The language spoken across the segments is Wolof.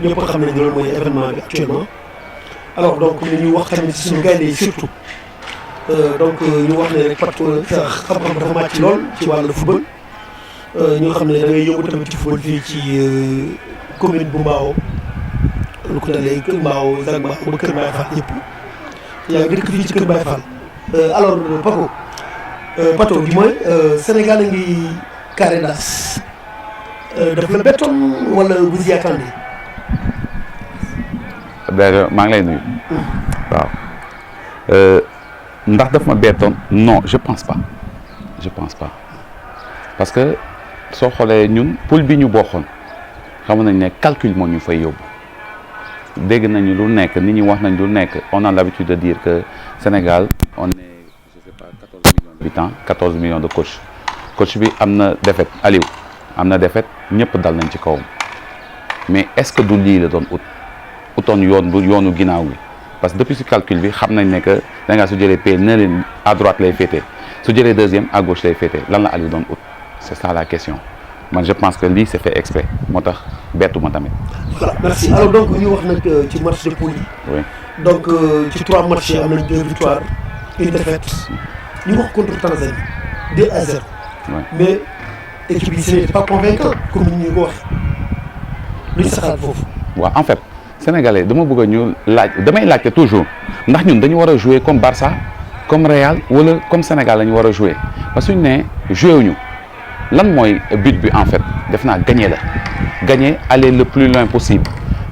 ñëpp xam nañ loolu mooy événement bi actuellement alors donc ñu wax tamit ci suñu gaynde yi surtout donc ñu wax ne rek Pato sa xam-xam dafa màcc lool ci wàllu football ñi nga xam ne da ngay yëngu tamit ci football fii ci commune bu Mbao lu ko dalee Kër Mbao Zac Mbao ba Kër Baye Fall yëpp yaa ngi dëkk fii ci Kër Baye Fall alors Pato du moins Sénégal a ngi carré d'as daf la bettoon wala vous y attendez. Déjà maa ngi lay nuyu. waaw ndax daf ma bettoon non je pense pas parce que soo xoolee ñun poule bi ñu bokkoon xam nañ ne calcul moo ñu fay yóbbu dégg nañu lu nekk nit ñi wax nañ lu nekk on a l'habitude de dire que Sénégal on est je sais pas 14 millions d'habitants 14 millions de coach bi am na défaite Aliou am na défaite ñëpp dal nañ ci kawam mais est-ce que du lii la doon utoon yoonu ginnaaw gi parce que depuis si calcul bi xam nañ ne que da ngaa su jëlee P ne leen à droite lay féetee su jëlee deuxième à gauche lay féetee lan la Aliou doon ut c'est ça la question man je pense que lii c'est fait exprès moo tax bettu ma tamit. voilà merci alors donc ñu wax nag ci match de poule yi. oui donc ci 3 matchs yi am nañ 2 victoires une défaite ñu wax contre Tanzanie 2-0. oui mais équipe bi ce n'était pas convaincant comme ni ñu ko waxee luñ saxaat foofu. waaw en fait sénégalais dama bëgg a ñu damay laajte toujours ndax ñun dañu war a jouer comme Barça comme Real wala comme Sénégal la ñu war a jouer parce que suñu nee joué wuñu lan mooy but bi en fait def naa gagner la gagner aller le plus loin possible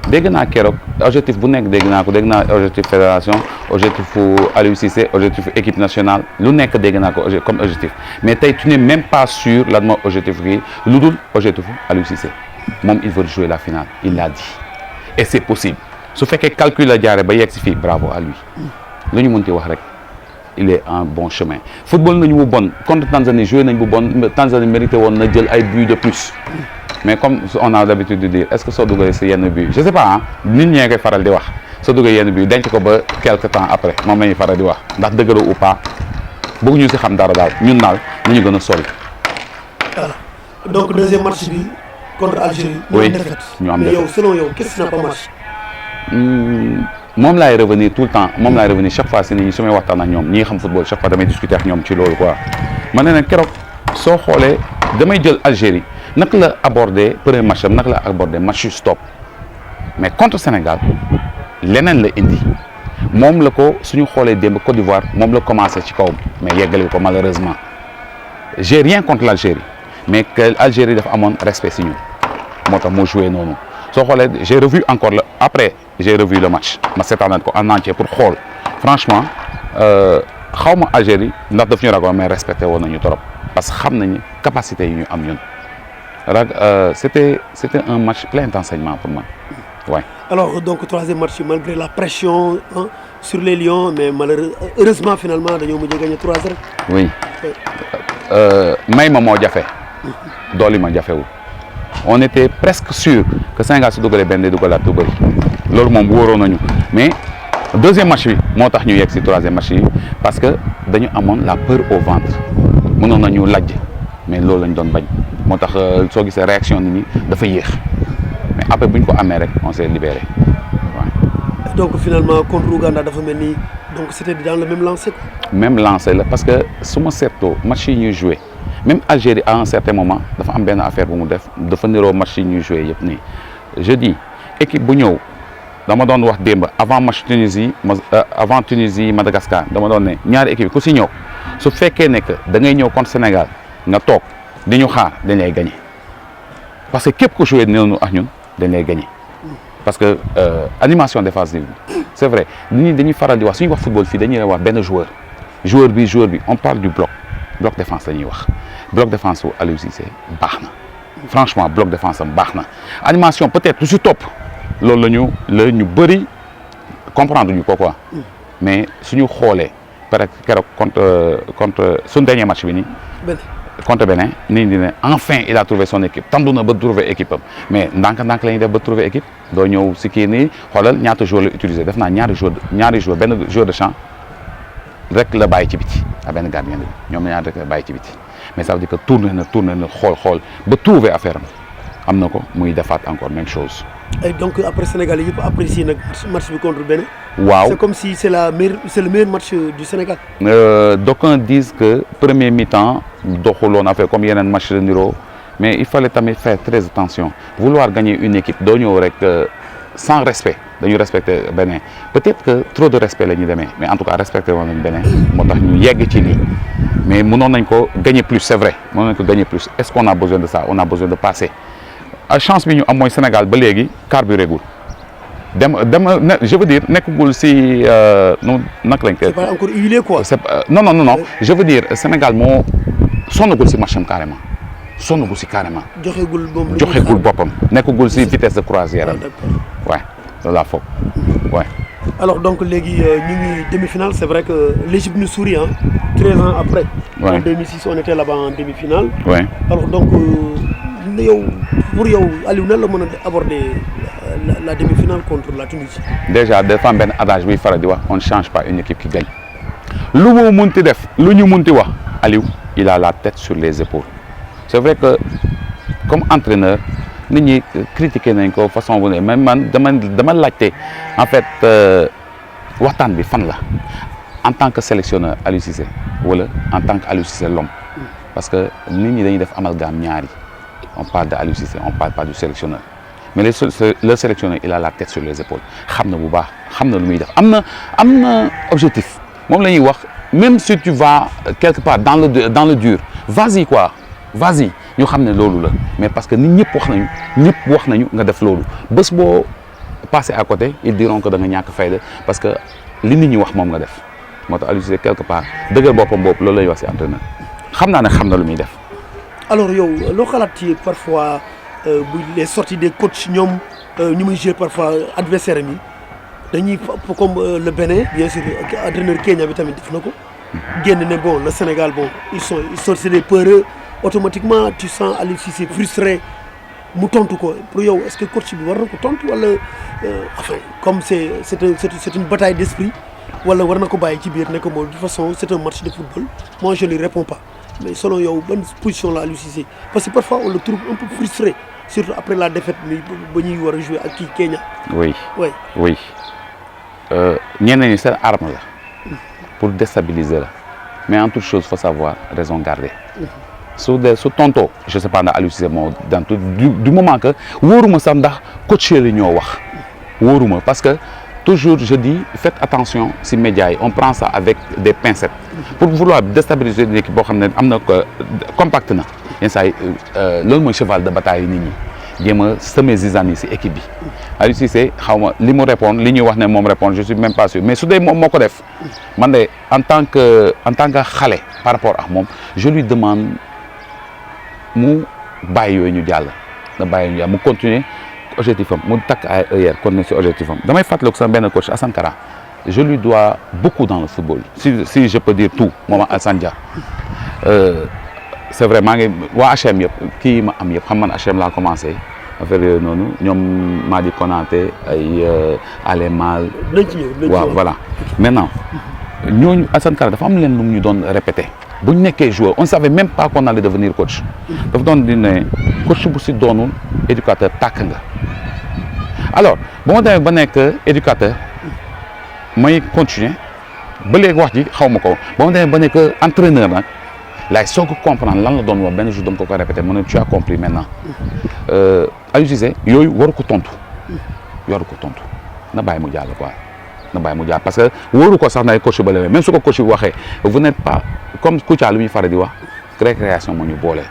dégg naa keroog objectif bu nekk dégg naa objectif fédération objectif Aliou Cissé objectif équipe nationale lu nekk dégg naa ko comme objectif mais tey tu n'es même pas sûr lan mooy objectif gi lu dul objectif Aliou Cissé moom il veut jouer la finale il l'a dit et c'est possible su fekkee calcul la jaare ba yegg si fii bravo à lui lu ñu mën ci wax rek il est en bon chemin football nañu bu bon contre Tanzanie joué nañ bu bon Tanzanie mérité woon na jël ay buts de plus mais comme on a l'habitude de dire est-ce que soo dugalee si yenn but je sais pas nit ñee koy faral di wax soo dugalee yenn but denc ko ba quelque temps après moom la ñuy faral di wax ndax dëgg la ou pas bëgg ñu si xam dara daal ñun daal nañu gën a sori. voilà donc deuxième match bi contre Algérie. oui ñu am défaite mais yow selon yow qu'est-ce qui n'a pas marché. moom laay revenir tout le temps moom laay revenir chaque fois si nit ñi su may waxtaan ak ñoom ñi xam football chaque fois damay discuter ak ñoom ci loolu quoi ma ne nag keroog soo xoolee damay jël Algérie naka la aborder premier match am naka la aborder match stop mais contre Sénégal leneen la indi moom la ko suñu xoolee démb Côte d'Ivoire moom la commencé ci kawam mais yeggale ko malheureusement j'ai rien contre l'Algérie mais que Algérie dafa amoon respect si ñun moo tax moo joué noonu soo xoolee j'ai revu encore après j'ai revu le match ma seetaan ko en entier pour xool franchement xaw ma Algérie ndax daf ñu ragoon mais respecté woon nañu trop parce que xam nañu capacité yi ñu am ñun c'était un match plein d'enseignement pour moi ouais. Alors donc troisième match malgré la pression sur les Lions mais heureusement finalement dañoo mujj gagner 3-0. oui may ma moo jafe dooli ma jafewul on était presque sûr que Sénégal su dugalee benn dugalaat du bëri loolu moom wóoroon nañu mais deuxième match bi moo tax ñu yegg si troisième match bi parce que dañu amoon la peur au ventre mënoon nañu lajj mais loolu lañ doon bañ moo tax soo gisee réaction nit ñi dafa yéex mais après bu ñu ko amee rek on s'est libéré waaw. donc finalement contre Ouganda dafa mel ni donc c'était dans le même lancer quoi. même lancer la parce que su ma seetloo match yi ñuy joué même Algérie à un certain moment dafa am benn affaire bu mu def dafa niroo match yi ñuy joué yëpp nii je dis équipe bu ñëw dama doon wax démb avant match Tunisie Madagascar dama doon ne ñaari équipe ku si ñëw su fekkee ne que da ngay ñëw contre Sénégal nga toog di ñu xaar dañ lay gagné parce que képp ku joué noonu ak ñun dañ lay gagné parce que animation défensive c'est vrai nit ñi dañuy faral di wax suñu wax football fii dañuy wax benn joueur bi on parle du bloc défense la ñuy wax bloc défense wu Aliou Cissé baax na franchement bloc défense am baax na animation peut-être lu si topp loolu la ñu bëri comprendre ñu ko quoi mais suñu xoolee peut-être keroog contre suñu dernier match bi nii contre Bénin nii di ne enfin il a trouvé son équipe tandu na ba trouver équipe am mais ndànk-ndànk la ñuy def ba trouver équipe doo ñëw si kii nii xoolal ñaata joueur la utiliser def naa ñaari joueur benn joueur de champ rek la bàyyi ci biti à benn gardien bi ñoom ñaar rek la bàyyi ci biti mais ça veut dire que tourné na xool ba trouver affaire am na ko muy defaat encore même chose Et donc après Sénégal yi yëpp apprécié nag match bi contre Bénin. waaw c'est comme si c'est le meilleur match du Sénégal. D'aucuns disent que premier mi-temps doxuloon affaire comme yeneen match de niro mais il fallait tamit faire très attention vouloir gagner une équipe doo ñëw rek sans respect dañu respecter Bénin peut-être que trop de respect la ñuy demee mais en tout cas respecter woon nañ Bénin moo tax ñu yegg ci lii mais mënoon nañ ko gagner plus c'est vrai mënoon nañ ko gagner plus est-ce qu'on a besoin de ça on a besoin de passer chance bi ñu am mooy Sénégal ba léegi carburé gul je veux dire nekkagul si nu naka lañ koy. c'est pas encore huilé quoi. non je veux dire Sénégal moo sonnagul si match am carrément sonnagul si carrément. joxegul boppam nekkagul si vitesse de croisière am. waaw loolu laa foog waaw. alors donc léegi ñu ngi demi-finale c'est vrai que l'Égypte nous sourit hein 13 ans après. en 2006 on était là-bas en demi-finale. Ouais. alors donc yow pour yow Aliou nan la mën a aborder la demi-finale contre la Tunisie. déjà dafa am benn adage buy faral di wax on ne change pas une équipe qui gagne lu mu munti def lu ñu munti wax Aliou il a la tête sur les épaules c'est vrai que comme entraîneur nit ñi critiqué nañ ko façon bu ne mais man dama laajte en fait waxtaan bi fan la en tant que sélectionneur Aliou Cissé wala en tant que Aliou Cissé l'homme parce que nit ñi dañuy def amalgame ñaari on parle de Aliou Cissé on parle pas du sélectionneur mais le sélectionneur il a la tête sur les épaules xam na bu baax xam na lu muy def am na objectif moom la ñuy wax même si tu vas quelque part dans le dur vas-y quoi vas-y ñu xam ne loolu la mais parce que nit ñëpp wax nañu nga def loolu bés boo passé à côté ils diront que da nga ñàkk fayda parce que li nit ñi wax moom nga def moo tax Aliou Cissé quelque part dëgër boppam boobu loolu la ñuy wax ci entraîneur xam naa ne xam na lu muy def. alors yow loo xalaat ci parfois les sorties des coachs ñoom ñu muy jouer parfois adversaire am yi dañuy comme le Bénin bien sûr entraîneur Kenya bi tamit def na ko génn ne bon le Sénégal bon ils sont des peureux automatiquement tu sens Aliou Cissé frustré mu tontu ko pour yow est-ce que coach bi war na ko tontu wala enfin comme c'est une bataille d'esprit wala war na ko bàyyi ci biir ne ko bon de toute façon c'est un match de football moi je lui réponds pas mais selon yow bonne position la Aliou Cissé parce que parfois on le trouve un peu frustré surtout après la défaite bi ba ñuy war a jouer ak kii Kenya. oui ñenn ñi seen arme la pour déstabiliser la mais en toute chose faut savoir raison garder. su tontoo je sais pas ndax Aliou Cissé moo dans tout du moment que wóoruma sax ndax coach yi ñoo wax wóoruma parce que toujours je dis faites attention si médias yi on prend ça avec des pincettes pour vouloir déstabiliser une équipe boo xam ne am na compact na yenn saa yi loolu mooy cheval de bataille nit ñi jéem a semer zizanie si équipe bi Aliou Cissé xaw ma li mu répondre li ñuy wax ne moom répondre je suis même pas sûr mais su dee moom moo ko def man de en tant que xale par rapport ak moom je lui demande mu bàyyi yooyu ñu jàll na bàyyi ñu jàll mu continuer objectif am mu takk ay œillères continuer si objectif am damay fàttaliku sama benn coach Assane Kara je lui dois beaucoup dans le football si je peux dire tout moom Alassane Dia c'est vrai maa ngi waa HM yëpp kii ma am yëpp xam man HM laa commencé affaire yooyu noonu ñoom Madi Konaté ay Ale Mal waaw voilà maintenant ñooñu Assane Kara dafa am leen lu mu ñu doon répété bu ñu nekkee joueur on ne savait même pas qu'on allait devenir coach dafa doon di ne coach bu si doonul éducateur tàkk nga alors ba ma demee ba nekk éducateur may continuer ba léegi wax ji xaw ma ko ba ma demee ba nekk entraîneur nag laay soog a comprendre lan la doon wax benn jour dama ko répété mu ne tu as compris maintenant Aliou Cissé yooyu waru ko tontu na bàyyi mu jàll quoi na bàyyi mu jàll parce que wóoru ko sax na coach ba léegi même su ko coach bi waxee vous n'êtes pas comme Kouthia lu muy faral di wax récréation moo ñu boole.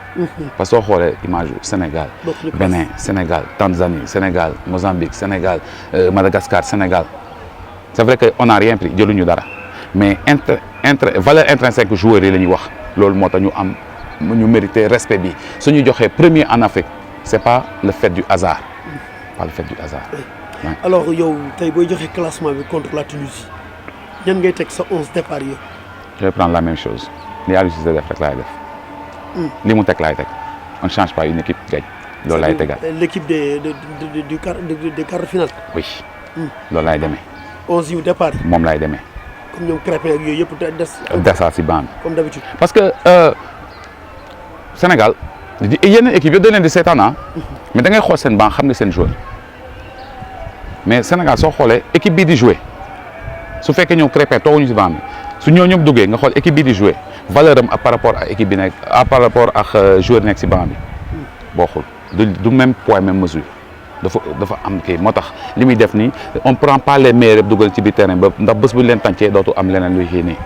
parce que soo xoolee image Sénégal Bénin Sénégal Tanzanie Sénégal Mozambique Sénégal Madagascar Sénégal c'est vrai que on n'a rien pris jëluñu dara mais valeur intrinsèque joueurs yi la ñuy wax loolu moo tax ñu mériter respect bi su ñu joxee premier en Afrique c'est pas le fait du hasard pas le fait du hasard. Ouais. alors yow tey booy joxe classement bi contre la Tunisie ñan ngay teg sa 11 départ yi. je vais prendre la même chose li Aliou Cissé def rek laay def. li mu teg laay teg on ne change pas une équipe gagne loolu laay tegal. l'équipe des quarts de finale. oui. loolu laay demee. 11 yu départ. moom laay demee. comme ñoom Crépin ak yooyu yëpp des. desaat si banc bi. comme d'habitude. parce que Sénégal yeneen équipe yëpp dañ leen di seetaan mais da ngay xool seen banc xam ne seen joueur mais Sénégal soo xoolee équipe bii di jouer su fekkee ñëw Krépin tooguñu si banc bi su ñoo ñëpp duggee nga xool équipe bii di jouer valeur am par rapport ak équipe bi nekk par rapport ak joueur nekk si banc bi bokkul du même poids même mesure dafa am kii moo tax li muy def nii on prend pas les meilleurs yëpp dugal ci biir terrain ba ndax bés bu leen tàncee dootu am leneen luy xii nii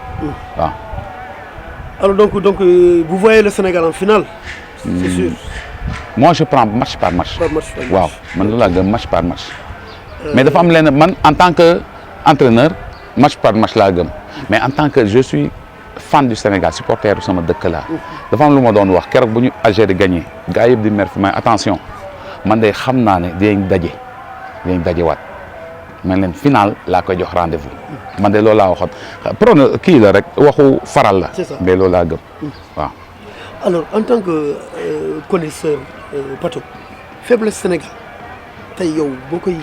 waaw. Alors donc vous voyez le Sénégal en finale. C'est sûr. Moi je prends match par match. waaw man loolu laa gëm match par match. mais dafa am lenn man en tant que entraîneur match par match laa gëm. mais en tant que je suis fan du Sénégal supporter sama dëkk laa. dafa am lu ma doon wax keroog bu ñu Algérie gagné gars yëpp di mer fi may attention man de xam naa ne dinañ dajewaat man leen final laa koy jox rendez-vous. man de loolu laa waxoon prono kii la rek waxu faral la. mais loolu laa gëm waaw. Alors en tant que connaisseur Pato faiblesse Sénégal tey yow boo koy.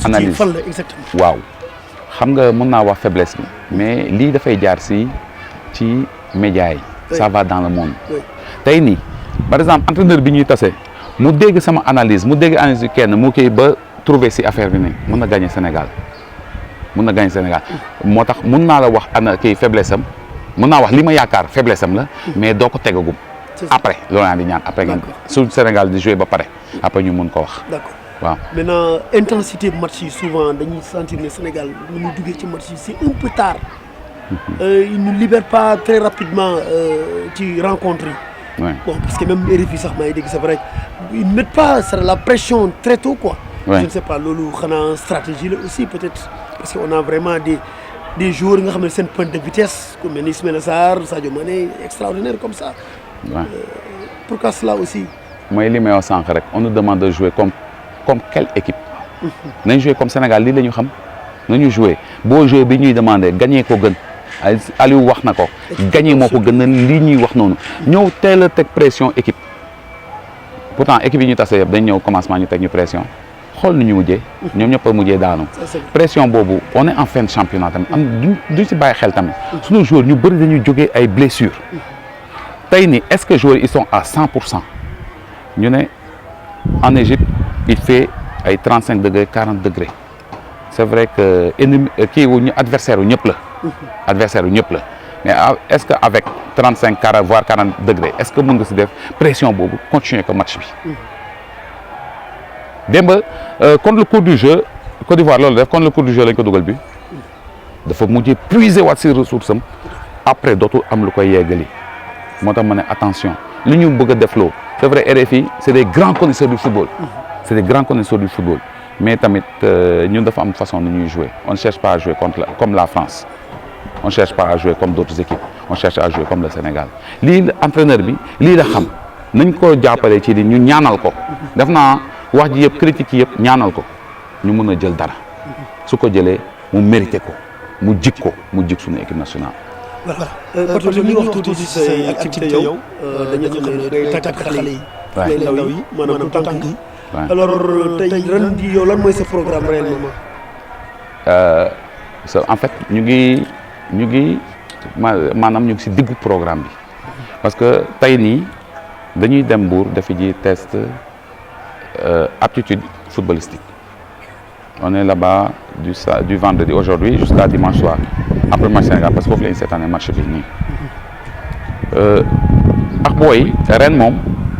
analyse fan la exactement. waaw xam nga mën naa wax faiblesse bi mais lii dafay jaar ci médias yi. ça va dans le monde. tey nii par exemple entraîneur bi ñuy tase mu dégg sama analyse mu dégg analyse kenn mu kii ba trouver ci affaire bi nii mën na gagner Sénégal moo tax mën naa la wax kii faiblesse am mën naa wax li ma yaakaar faiblesse am la mais doo ko tegagum. après loolu laa di ñaan après ngeen su Sénégal di jouer ba pare après ñu mën ko wax. D'accord. waaw maintenant intensité match yi souvent dañuy sentir ne Sénégal nu muy duggee ci match yi c'est un peu tard. Il ne libère pas très rapidement ci rencontre yi. Ouais. Bon parce que même RFI sax maa ngi dégg c'est vrai ils ne mettent pas la pression très tôt quoi. Ouais. Je ne sais pas loolu xanaa stratégie la aussi peut-être parce que on a vraiment des joueurs yi nga xam ne seen pointe de vitesse comme Ismaïla Sarr Sadio Mané extraordinaire comme ça. Ouais. Pourquoi cela aussi. mooy li may wax sànq rek on nous demande de jouer comme quelle équipe. nañ jouer comme Sénégal lii la ñu xam nañu jouer boo jouer bi ñuy demandé gagné ko gën Aliou wax na ko gagné moo ko gën a lii ñuy wax noonu ñëw teel a teg pression équipe pourtant équipe yi ñu tase yëpp dañ ñëw commencement ñu teg ñu pression xool nu ñu mujjee ñoom ñëpp a mujjee daanu pression boobu on est en fin de championnat tamit am duñ si bàyyi xel tamit suñu joueurs ñu bëri dañuy jógee ay blessures tey nii est-ce que joueurs ils sont à 100% ñu ne en Égypte il fait ay 35 degrés 40 degrés c'est vrai que ennemi kii wu ñu adversaire wu ñëpp la. adversaire wu ñëpp la mais est-ce que avec 35 40 voire 40 degrés est-ce que mën nga si def pression boobu continuer ko match bi. démb contre le cours du jeu Côte d'Ivoire loolu def contre le cours du jeu lañ ko dugal bi dafa mujjee puiser waat si ressource am après dootul am lu koy yeggali moo tax ma ne attention li ñu bëgg a def loo c'est vrai RFI c'est des grands connaisseurs du football. C'est des grands connaisseurs du football mais tamit ñun dafa am façon de ñuy jouer on ne cherche pas à jouer comme la France on ne cherche pas à jouer comme d'autres équipes on cherche à jouer comme le Sénégal lii entraîneur bi lii la xam nañ ko jàppale ci di ñu ñaanal ko def naa wax ji yëpp critique yi yëpp ñaanal ko ñu mën a jël dara su ko jëlee mu mérité ko mu jik suñu équipe nationale. voilà parce que li ñuy wax tuuti ci say activité yow dañu xam ne day tàggat xale yi. waaw ndaw yi maanaam tànk yi. alors tey ren jii yow lan mooy sa programme réellement. en fait ñu ngi maanaam ñu ngi si diggu programme bi parce que tey nii dañuy dem Mbour defi ji test aptitude footballistique on est là-bas du vendredi aujourd'hui jusqu'à dimanche soir après match Sénégal parce que foofu la ñu seetaanee match bi nii ak booy ren moom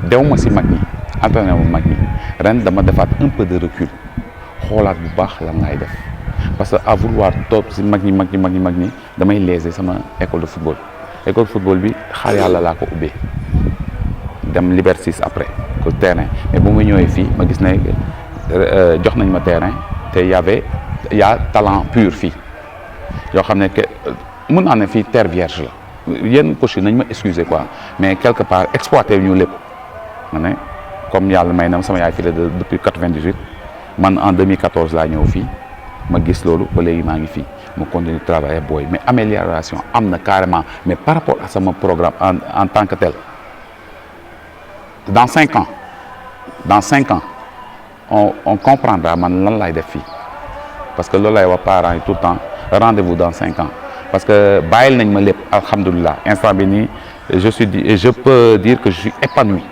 dewuma si mag ñi entraîné wu mag ñi ren dama defaat un peu de recul xoolaat bu baax lan laay def parce que à vouloir topp si mag ñi damay léser sama école de football bi xaar yàlla laa ko ubbee dem Liberté 6 après que terrain mais bu ma ñëwee fii ma gis ne jox nañ ma terrain te y a talent pur fii yoo xam ne que mën naa ne fii terre vierge la yenn coach yi nañ ma excuser quoi mais quelque part exploiter ñu lépp ma ne comme yàlla may na sama yaay fii la depuis 98 man en 2014 laa ñëw fii ma gis loolu ba léegi maa ngi fii ma continue travailler booy mais amélioration am na carrément mais par rapport à sama programme en tant que tel dans 5 ans on comprendra man lan laay def fii parce que loolu lay wax parents yi tout le temps rendez-vous dans 5 ans parce que bàyyil nañ ma lépp alhamdulilah instant bi nii je peux dire que je suis épanoui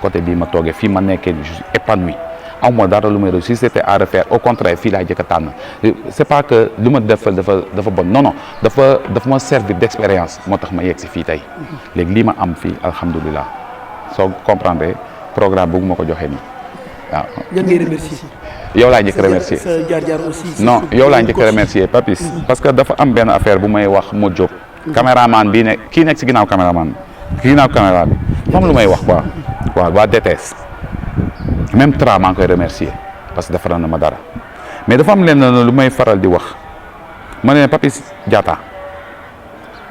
côté bii ma toogee fii ma nekkee je suis épanoui amuma dara lu may réussir si c'était à refaire au contraire fii laay jëkk a tànn c'est pas que lu ma def dafa bon non dafa ma servir d'expérience moo tax ma yegg si fii tey léegi lii ma am fii alhamdulilah soo comprendre programme bëgg ma ko joxe nii waaw. ñan ngay remercier. yow laa njëkk remercier sa jaar-jaar aussi. non yow laa njëkk remercier Papis parce que dafa am benn affaire bu may wax Modou Diop. caméraman bii ne kii nekk si ginnaaw caméraman ginnaaw caméra bi moom lu may wax quoi waaw waa DTS même Tra maa ngi koy remercier parce que defaral na ma dara mais dafa am lenn lu may faral di wax ma ne Papis Diatta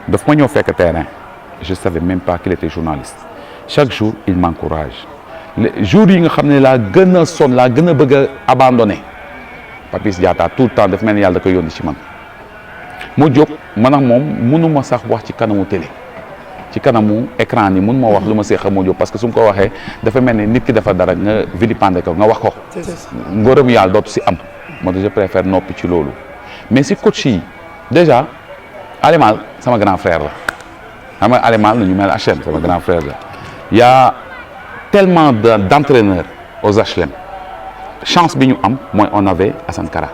daf ma ñëw fekk terrain je savais même pas qu'il était journaliste chaque jour il m'encourage les jours yi nga xam ne laa gën a sonn laa gën a bëgg a abandonné Papis Diatta tout le temps daf mel ni yàlla da koy yónni ci man mu jóg man ak moom mënuma sax wax ci kanamu télé ci kanamu écran ni mun ma wax lu ma seex a moo jóg parce que su ma ko waxee dafa mel ni nit ki dafa dara nga vilipender ko nga wax ko ngërëm yàlla dootu si am moo tax je préfère noppi ci loolu mais si coach yi déjà Alimal sama grand frère la xam nga Alimal la ñu mel HLM sama grand frère la y a tellement d'entraîneurs aux HLM chance bi ñu am mooy on avait Assane Kara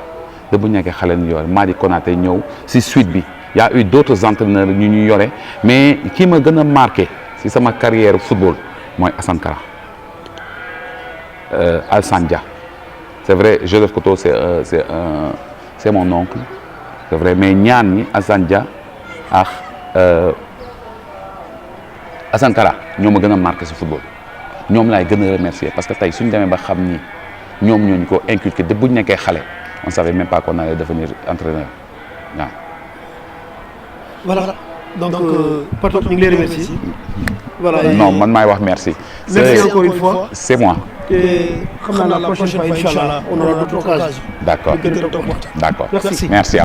da bu nekkee xale ñu yore Madi Konaté ñëw si suite bi y a eu d'autres entraîneurs ñu yore mais kii ma gën a marqué si sama carrière football mooy Assane Kara Alassane Dia c'est vrai Joseph Koto c'est mon oncle c'est vrai mais ñaar ñi Alassane Dia ak Assane Kara ñoo ma gën a marqué si football ñoom laay gën a remercier parce que tey suñu demee ba xam ni ñoom ñooñu ko inculqué de bu ñu nekkee xale on savait même pas qu'on allait devenir entraîneur waaw. voilà donc Pato ñu ngi lay remercier. voilà non man maay wax merci. merci encore une fois. c'est moi. te xam naa la prochaine fois incha allah on aura d'autres occasions. d'accord de gën a toog waxtaan. d'accord merci. merci.